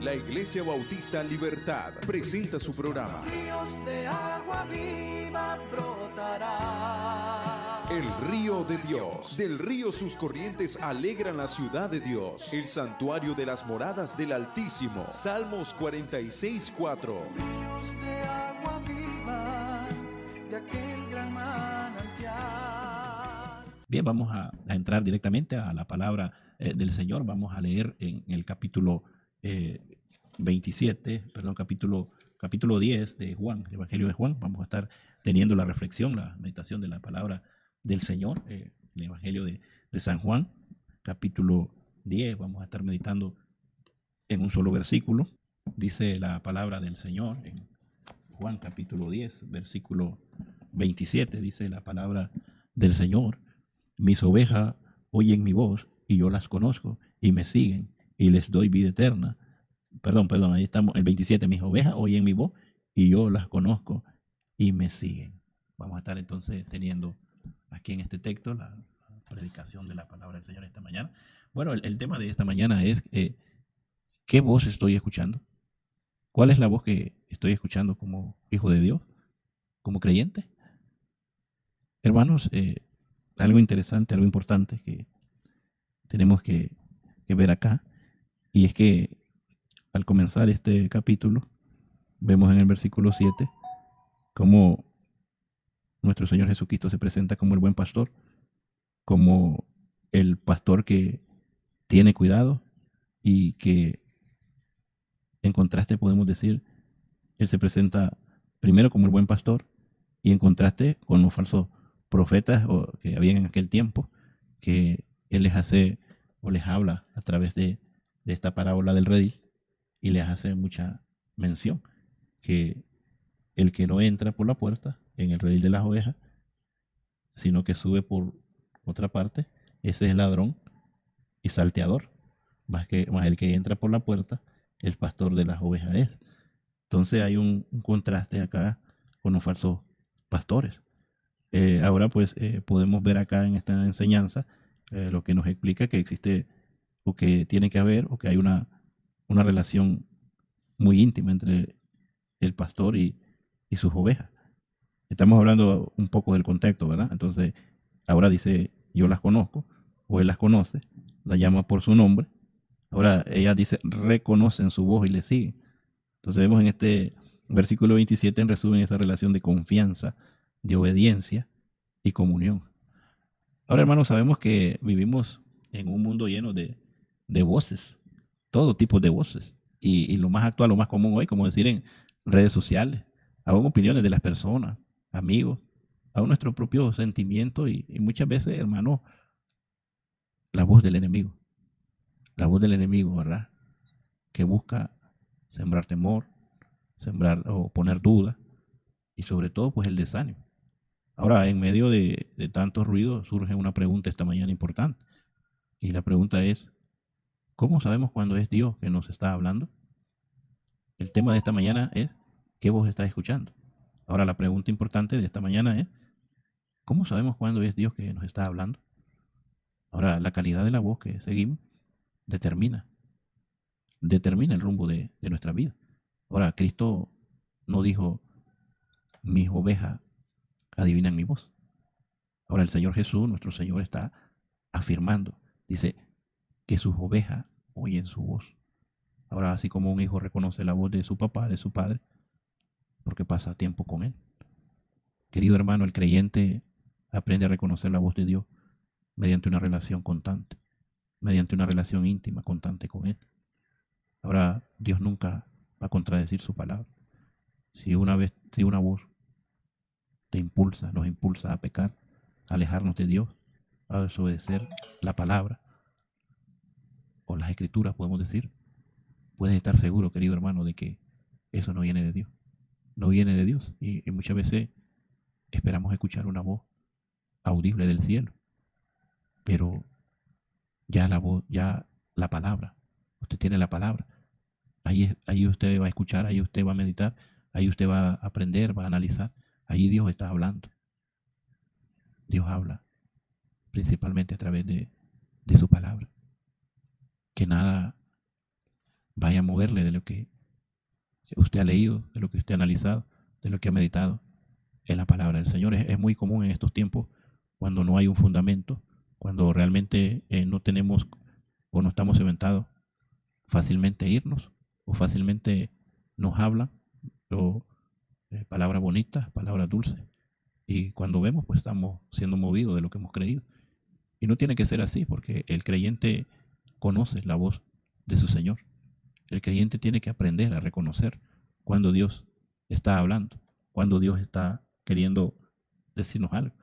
La Iglesia Bautista Libertad presenta su programa Ríos de agua viva brotará. El Río de Dios. Del río sus corrientes alegran la ciudad de Dios, el santuario de las moradas del Altísimo. Salmos 46:4. Ríos de agua viva de aquel gran manantial. Bien, vamos a entrar directamente a la palabra del Señor. Vamos a leer en el capítulo capítulo 10 de Juan, el Evangelio de Juan. Vamos a estar teniendo la reflexión, la meditación de la palabra del Señor, el Evangelio de San Juan, capítulo 10. Vamos a estar meditando en un solo versículo. Dice la palabra del Señor en Juan capítulo 10, versículo 27. Dice la palabra del Señor: mis ovejas oyen mi voz y yo las conozco y me siguen y les doy vida eterna. Perdón, ahí estamos, el 27. Mis ovejas oyen mi voz y yo las conozco y me siguen. Vamos a estar entonces teniendo aquí en este texto la predicación de la palabra del Señor esta mañana. Bueno, el tema de esta mañana es ¿qué voz estoy escuchando? ¿Cuál es la voz que estoy escuchando como hijo de Dios, como creyente? Hermanos, algo interesante, algo importante que tenemos que ver acá, y es que al comenzar este capítulo vemos en el versículo 7 cómo nuestro Señor Jesucristo se presenta como el buen pastor, como el pastor que tiene cuidado y que, en contraste, podemos decir, Él se presenta primero como el buen pastor y en contraste con los falsos profetas que habían en aquel tiempo, que Él les hace o les habla a través de esta parábola del redil, y les hace mucha mención que el que no entra por la puerta en el redil de las ovejas, sino que sube por otra parte, ese es ladrón y salteador, más el que entra por la puerta, el pastor de las ovejas es. Entonces hay un contraste acá con los falsos pastores. Ahora pues podemos ver acá en esta enseñanza lo que nos explica que existe, o que tiene que haber, o que hay una relación muy íntima entre el pastor y sus ovejas. Estamos hablando un poco del contexto, ¿verdad? Entonces, ahora dice, yo las conozco, o él las conoce, la llama por su nombre. Ahora ella dice, reconocen su voz y le siguen. Entonces vemos en este versículo 27, en resumen, esa relación de confianza, de obediencia y comunión. Ahora, hermanos, sabemos que vivimos en un mundo lleno de voces, todo tipo de voces. Y lo más actual, lo más común hoy, como decir en redes sociales, aún opiniones de las personas, amigos, aún nuestro propio sentimiento y muchas veces, hermano, la voz del enemigo, ¿verdad? Que busca sembrar temor, sembrar o poner duda, y sobre todo pues el desánimo. Ahora, en medio de tantos ruidos surge una pregunta esta mañana importante, y la pregunta es: ¿cómo sabemos cuándo es Dios que nos está hablando? El tema de esta mañana es: ¿qué voz estás escuchando? Ahora, la pregunta importante de esta mañana es: ¿cómo sabemos cuándo es Dios que nos está hablando? Ahora, la calidad de la voz que seguimos determina el rumbo de nuestra vida. Ahora, Cristo no dijo, mis ovejas adivinan mi voz. Ahora, el Señor Jesús, nuestro Señor, está afirmando, dice, que sus ovejas oyen su voz. Ahora, así como un hijo reconoce la voz de su papá, de su padre, porque pasa tiempo con él. Querido hermano, el creyente aprende a reconocer la voz de Dios mediante una relación constante, mediante una relación íntima, constante con Él. Ahora, Dios nunca va a contradecir su palabra. Si una voz nos impulsa a pecar, a alejarnos de Dios, a desobedecer la palabra o las escrituras, podemos decir, puedes estar seguro, querido hermano, de que eso no viene de Dios. No viene de Dios. Y muchas veces esperamos escuchar una voz audible del cielo, pero ya la palabra, usted tiene la palabra, ahí usted va a escuchar, ahí usted va a meditar, ahí usted va a aprender, va a analizar, ahí Dios está hablando. Dios habla principalmente a través de su palabra, que nada vaya a moverle de lo que usted ha leído, de lo que usted ha analizado, de lo que ha meditado en la palabra del Señor. Es muy común en estos tiempos, cuando no hay un fundamento, cuando realmente no tenemos o no estamos cimentados, fácilmente irnos o fácilmente nos hablan o palabras bonitas, palabras dulces. Y cuando vemos, pues estamos siendo movidos de lo que hemos creído. Y no tiene que ser así, porque el creyente conoce la voz de su Señor. El creyente tiene que aprender a reconocer cuando Dios está hablando, cuando Dios está queriendo decirnos algo.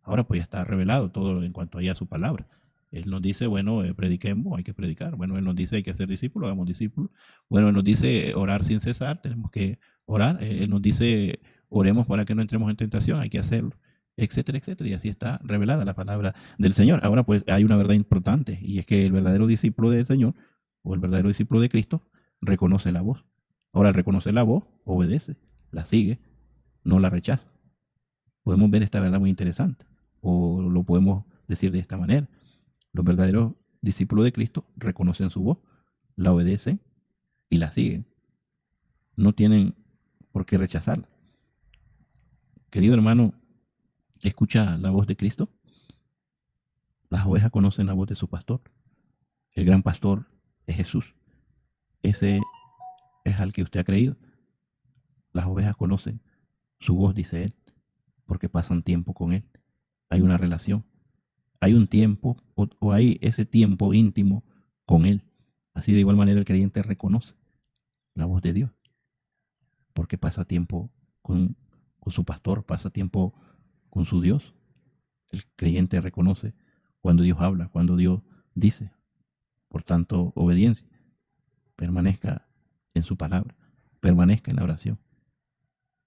Ahora pues ya está revelado todo en cuanto a su palabra. Él nos dice, bueno, prediquemos, hay que predicar. Bueno, Él nos dice, hay que ser discípulos, hagamos discípulos. Bueno, Él nos dice, orar sin cesar, tenemos que orar. Él nos dice, oremos para que no entremos en tentación, hay que hacerlo, etcétera, etcétera. Y así está revelada la palabra del Señor. Ahora pues hay una verdad importante, y es que el verdadero discípulo del Señor, o el verdadero discípulo de Cristo, reconoce la voz. Ahora, al reconocer la voz, obedece, la sigue, no la rechaza. Podemos ver esta verdad muy interesante, o lo podemos decir de esta manera. Los verdaderos discípulos de Cristo reconocen su voz, la obedecen y la siguen. No tienen por qué rechazarla. Querido hermano, escucha la voz de Cristo. Las ovejas conocen la voz de su pastor. El gran pastor es Jesús. Ese es al que usted ha creído. Las ovejas conocen su voz, dice él, porque pasan tiempo con él. Hay una relación. Hay un tiempo o hay ese tiempo íntimo con él. Así de igual manera el creyente reconoce la voz de Dios, porque pasa tiempo con su pastor, pasa tiempo con su Dios. El creyente reconoce cuando Dios habla, cuando Dios dice. Por tanto, obediencia. Permanezca en su palabra, permanezca en la oración.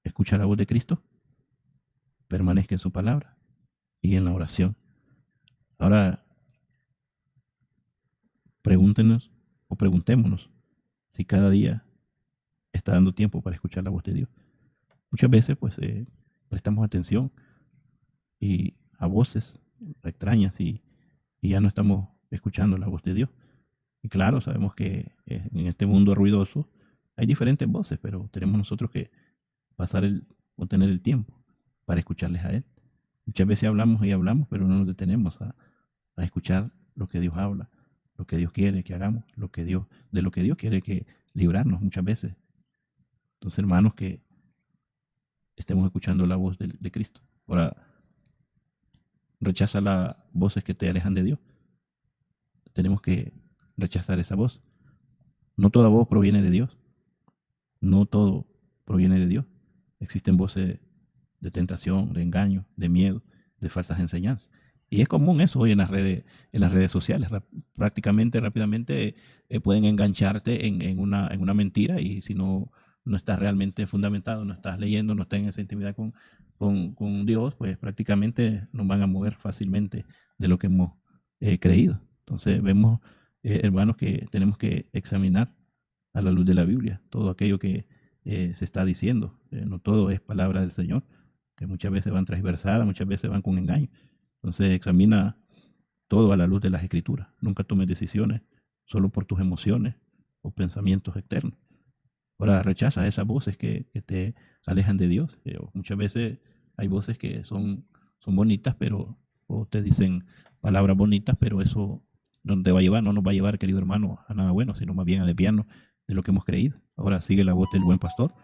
Escucha la voz de Cristo, permanezca en su palabra y en la oración. Ahora, pregúntenos o preguntémonos si cada día está dando tiempo para escuchar la voz de Dios. Muchas veces pues prestamos atención y a voces extrañas y ya no estamos escuchando la voz de Dios. Y claro, sabemos que en este mundo ruidoso hay diferentes voces, pero tenemos nosotros que pasar o tener el tiempo para escucharles a Él. Muchas veces hablamos y hablamos, pero no nos detenemos a escuchar lo que Dios habla, lo que Dios quiere que hagamos, de lo que Dios quiere que librarnos muchas veces. Entonces, hermanos, que estemos escuchando la voz de Cristo. Ahora, rechaza las voces que te alejan de Dios. Tenemos que rechazar esa voz. No toda voz proviene de Dios. No todo proviene de Dios. Existen voces de tentación, de engaño, de miedo, de falsas enseñanzas. Y es común eso hoy en las redes sociales. Prácticamente, rápidamente pueden engancharte en una mentira, y si no estás realmente fundamentado, no estás leyendo, no estás en esa intimidad con Dios, pues prácticamente nos van a mover fácilmente de lo que hemos creído. Entonces vemos, hermanos, que tenemos que examinar a la luz de la Biblia todo aquello que se está diciendo. No todo es palabra del Señor, que muchas veces van transversadas, muchas veces van con engaño. Entonces examina todo a la luz de las Escrituras. Nunca tomes decisiones solo por tus emociones o pensamientos externos. Ahora, rechaza esas voces que te alejan de Dios. Muchas veces hay voces que son bonitas, o te dicen palabras bonitas, pero eso no te va a llevar, no nos va a llevar, querido hermano, a nada bueno, sino más bien a desviarnos de lo que hemos creído. Ahora sigue la voz del buen pastor.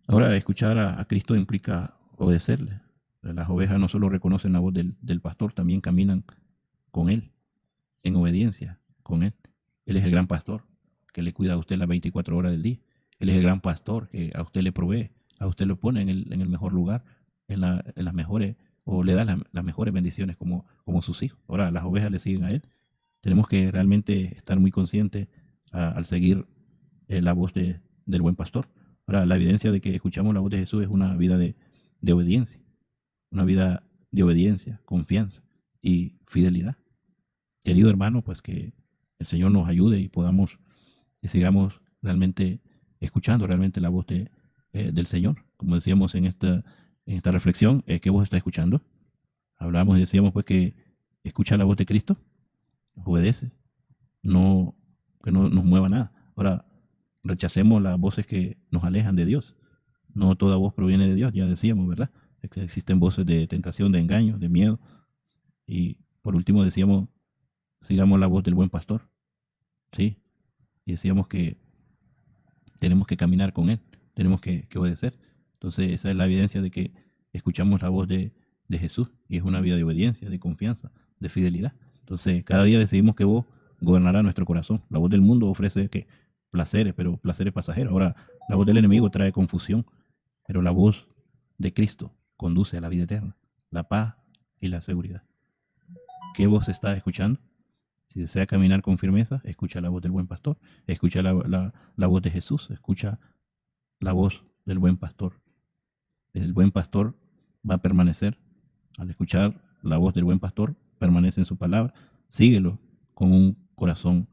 Ahora, escuchar a Cristo implica obedecerle. Las ovejas no solo reconocen la voz del pastor, también caminan con él, en obediencia con él. Él es el gran pastor que le cuida a usted las 24 horas del día. Él es el gran pastor que a usted le provee, a usted lo pone en el mejor lugar, en las mejores, o le da las mejores bendiciones como sus hijos. Ahora las ovejas le siguen a él. Tenemos que realmente estar muy conscientes al seguir la voz del buen pastor. Ahora, la evidencia de que escuchamos la voz de Jesús es una vida de obediencia. Una vida de obediencia, confianza y fidelidad. Querido hermano, pues que el Señor nos ayude y podamos y sigamos realmente escuchando realmente la voz del Señor. Como decíamos en esta reflexión, ¿qué voz está escuchando? Hablamos y decíamos pues que escucha la voz de Cristo, obedece, que no nos mueva nada. Ahora, rechacemos las voces que nos alejan de Dios. No toda voz proviene de Dios, ya decíamos, ¿verdad? Existen voces de tentación, de engaño, de miedo. Y por último decíamos, sigamos la voz del buen pastor. Sí. Y decíamos que tenemos que caminar con Él, tenemos que obedecer. Entonces esa es la evidencia de que escuchamos la voz de Jesús, y es una vida de obediencia, de confianza, de fidelidad. Entonces cada día decidimos qué voz gobernará nuestro corazón. La voz del mundo ofrece que placeres, pero placeres pasajeros. Ahora la voz del enemigo trae confusión, pero la voz de Cristo conduce a la vida eterna, la paz y la seguridad. ¿Qué voz estás escuchando? Si desea caminar con firmeza, escucha la voz del buen pastor, escucha la voz de Jesús, escucha la voz del buen pastor. El buen pastor va a permanecer. Al escuchar la voz del buen pastor, permanece en su palabra. Síguelo con un corazón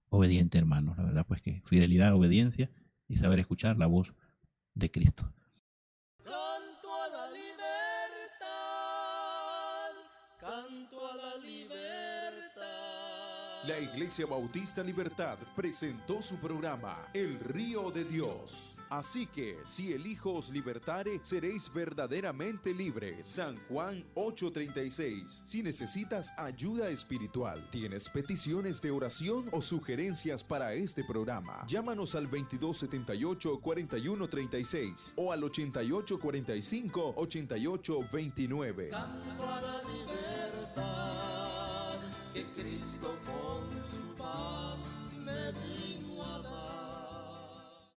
obediente, hermanos. La verdad, pues que fidelidad, obediencia y saber escuchar la voz de Cristo. Canto a la libertad, canto a la libertad. La Iglesia Bautista Libertad presentó su programa El Río de Dios. Así que, si el Hijo os libertare, seréis verdaderamente libres. San Juan 8:36. Si necesitas ayuda espiritual, tienes peticiones de oración o sugerencias para este programa, llámanos al 2278-4136 o al 8845-8829. Canto a la libertad, que Cristo con su paz me dio.